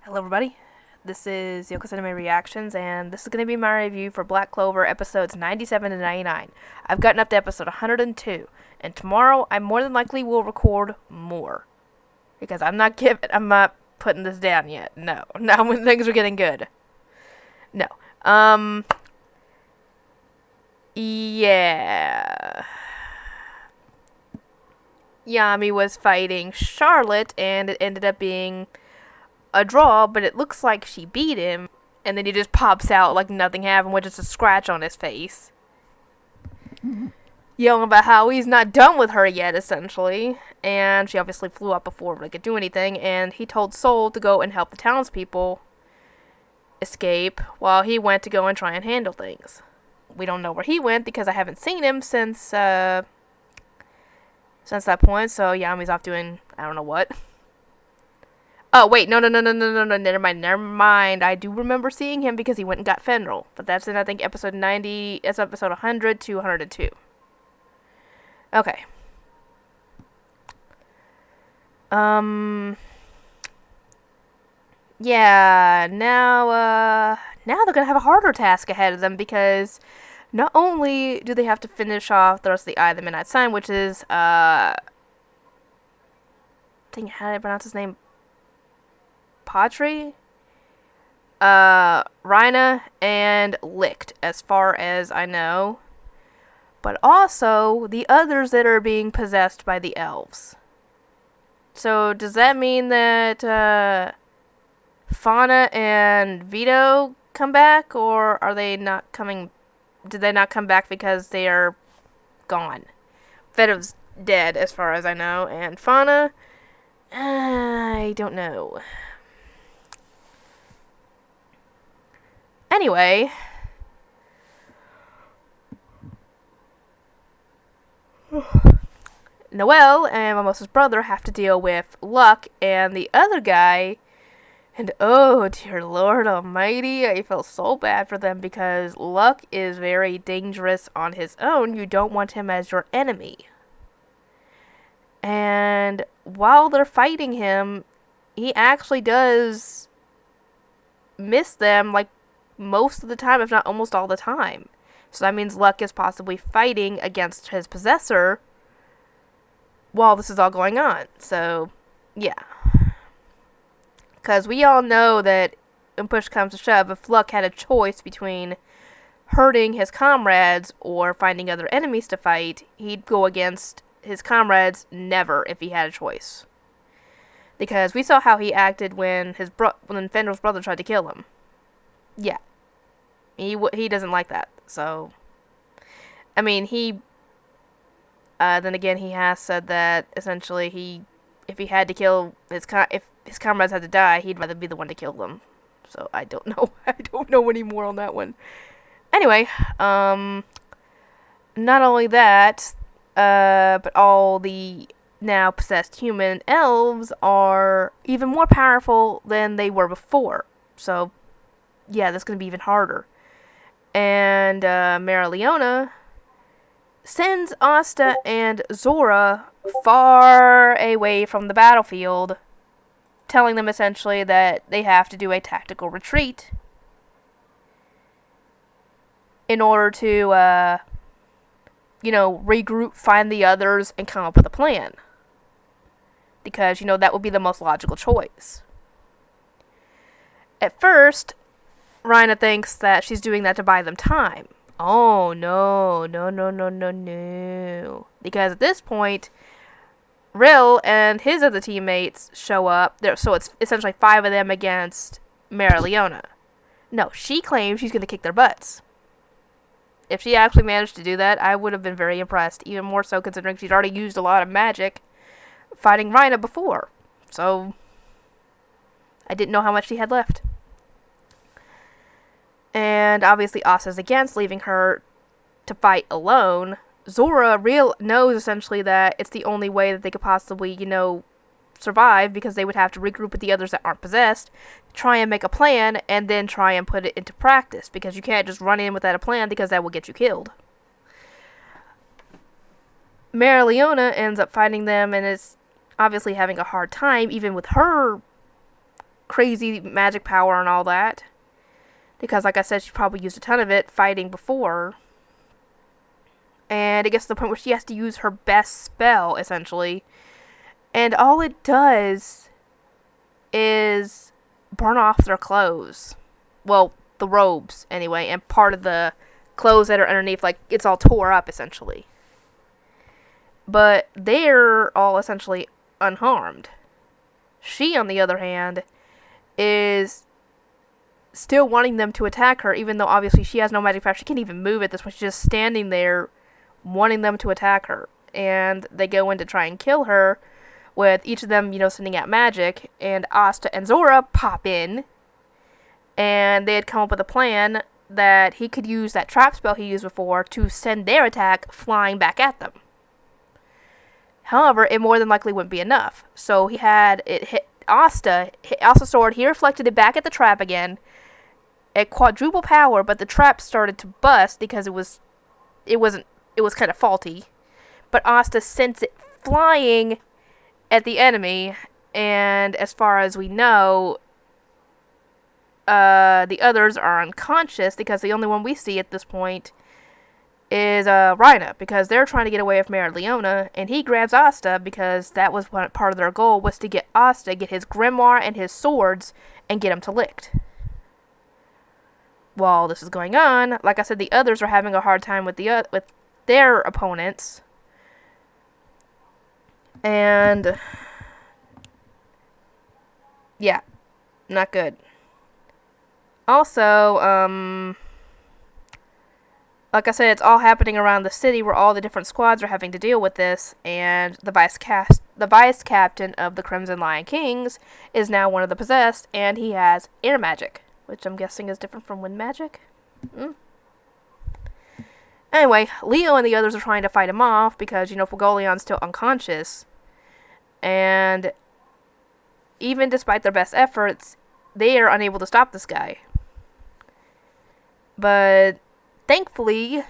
Hello everybody, this is Yoko's Anime Reactions, and this is going to be my review for Black Clover episodes 97 and 99. I've gotten up to episode 102, and tomorrow I more than likely will record more. Because I'm not putting this down yet. No, not when things are getting good. No. Yeah. Yami was fighting Charlotte, and it ended up being a draw, but it looks like she beat him, and then he just pops out like nothing happened with just a scratch on his face. Yelling about how he's not done with her yet, essentially, and she obviously flew up before they could do anything, and he told Soul to go and help the townspeople escape while he went to go and try and handle things. We don't know where he went because I haven't seen him since that point, so Yami's off doing I don't know what. Oh, wait, no, never mind. I do remember seeing him because he went and got Fenril. But that's in, I think, episode 90, it's episode 100 to 102. Okay. Yeah, now they're gonna have a harder task ahead of them because not only do they have to finish off the rest of the Eye of the Midnight Sun, which is, how did I pronounce his name? Patri, Rhina, and Licht, as far as I know. But also the others that are being possessed by the elves. So does that mean that Fauna and Vito come back, or are they not coming? Did they not come back because they are gone? Vito's dead, as far as I know, and Fauna, I don't know. Anyway, Noelle and Mimosa's brother have to deal with Luck and the other guy, and oh dear Lord Almighty, I feel so bad for them because Luck is very dangerous on his own. You don't want him as your enemy. And while they're fighting him, he actually does miss them, like, most of the time, if not almost all the time. So that means Luck is possibly fighting against his possessor while this is all going on. So, yeah. Because we all know that when push comes to shove, if Luck had a choice between hurting his comrades or finding other enemies to fight, he'd go against his comrades never if he had a choice. Because we saw how he acted when when Fenrir's brother tried to kill him. Yeah. He doesn't like that. So, I mean, then again, he has said that essentially if he had to kill if his comrades had to die, he'd rather be the one to kill them. So I don't know. I don't know anymore on that one. Anyway, not only that, but all the now possessed human elves are even more powerful than they were before. So, yeah, that's going to be even harder. And Mara Leona sends Asta and Zora far away from the battlefield, telling them essentially that they have to do a tactical retreat in order to, regroup, find the others, and come up with a plan. Because, that would be the most logical choice. At first, Rhina thinks that she's doing that to buy them time. Oh, no. Because at this point, Rill and his other teammates show up. So it's essentially 5 of them against Mara Leona. No, she claims she's going to kick their butts. If she actually managed to do that, I would have been very impressed. Even more so considering she'd already used a lot of magic fighting Rhina before. So, I didn't know how much she had left. And obviously Asa's against leaving her to fight alone. Zora knows essentially that it's the only way that they could possibly, survive, because they would have to regroup with the others that aren't possessed, try and make a plan, and then try and put it into practice, because you can't just run in without a plan, because that will get you killed. Mara Leona ends up fighting them and is obviously having a hard time, even with her crazy magic power and all that. Because, like I said, she probably used a ton of it fighting before. And it gets to the point where she has to use her best spell, essentially. And all it does is burn off their clothes. Well, the robes, anyway. And part of the clothes that are underneath, like, it's all tore up, essentially. But they're all essentially unharmed. She, on the other hand, is still wanting them to attack her, even though obviously she has no magic power. She can't even move at this point. She's just standing there wanting them to attack her. And they go in to try and kill her, with each of them, sending out magic. And Asta and Zora pop in. And they had come up with a plan that he could use that trap spell he used before to send their attack flying back at them. However, it more than likely wouldn't be enough. So he had it hit Asta, hit Asta's sword. He reflected it back at the trap again at quadruple power, but the trap started to bust because it was kind of faulty. But Asta sent it flying at the enemy, and as far as we know, the others are unconscious because the only one we see at this point is Rhina, because they're trying to get away with Mara Leona, and he grabs Asta because that was part of their goal, was to get Asta, get his grimoire and his swords, and get him to Licht. While this is going on, like I said, the others are having a hard time with their opponents, and yeah, not good. Also, like I said, it's all happening around the city where all the different squads are having to deal with this, and the vice captain of the Crimson Lion Kings is now one of the possessed, and he has air magic, which I'm guessing is different from wind magic. Anyway, Leo and the others are trying to fight him off because, Fugolion's still unconscious, and even despite their best efforts, they are unable to stop this guy. But thankfully,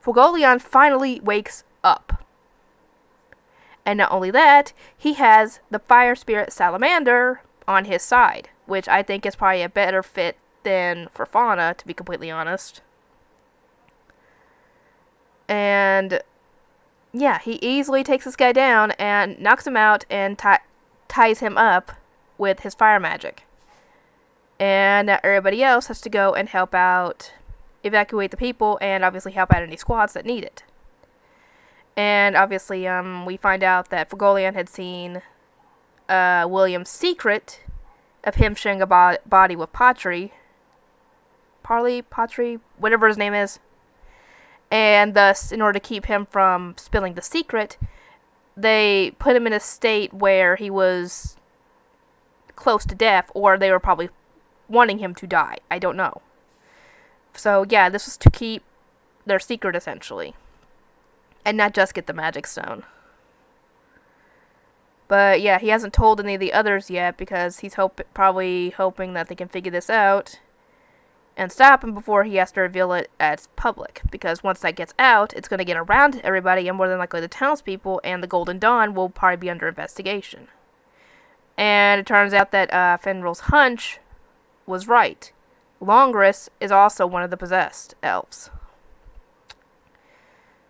Fugolion finally wakes up. And not only that, he has the fire spirit Salamander on his side, which I think is probably a better fit than for Fauna, to be completely honest. And yeah, he easily takes this guy down and knocks him out and ties him up with his fire magic. And now everybody else has to go and help out, evacuate the people, and obviously help out any squads that need it. And obviously, we find out that Fugolion had seen William's secret of him sharing a body with Patry, whatever his name is. And thus, in order to keep him from spilling the secret, they put him in a state where he was close to death, or they were probably wanting him to die. I don't know. So yeah, this was to keep their secret, essentially. And not just get the magic stone. But yeah, he hasn't told any of the others yet because he's probably hoping that they can figure this out and stop him before he has to reveal it as public. Because once that gets out, it's going to get around to everybody, and more than likely the townspeople and the Golden Dawn will probably be under investigation. And it turns out that Fenrir's hunch was right. Longris is also one of the possessed elves.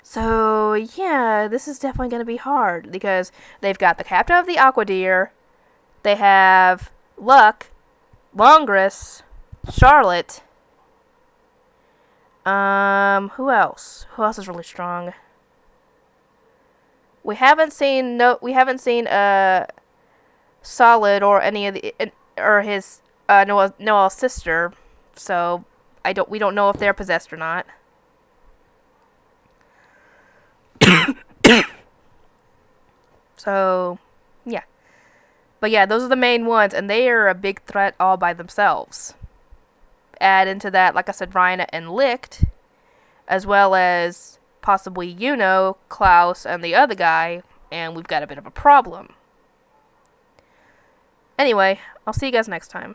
So, yeah, this is definitely going to be hard, because they've got the captain of the Aquadeer, they have Luck, Longris, Charlotte, who else? Who else is really strong? We haven't seen Solid or any of the, or his, Noel's sister, so we don't know if they're possessed or not. So, yeah. But yeah, those are the main ones, and they are a big threat all by themselves. Add into that, like I said, Rhina and Licht, as well as possibly Klaus, and the other guy, and we've got a bit of a problem. Anyway, I'll see you guys next time.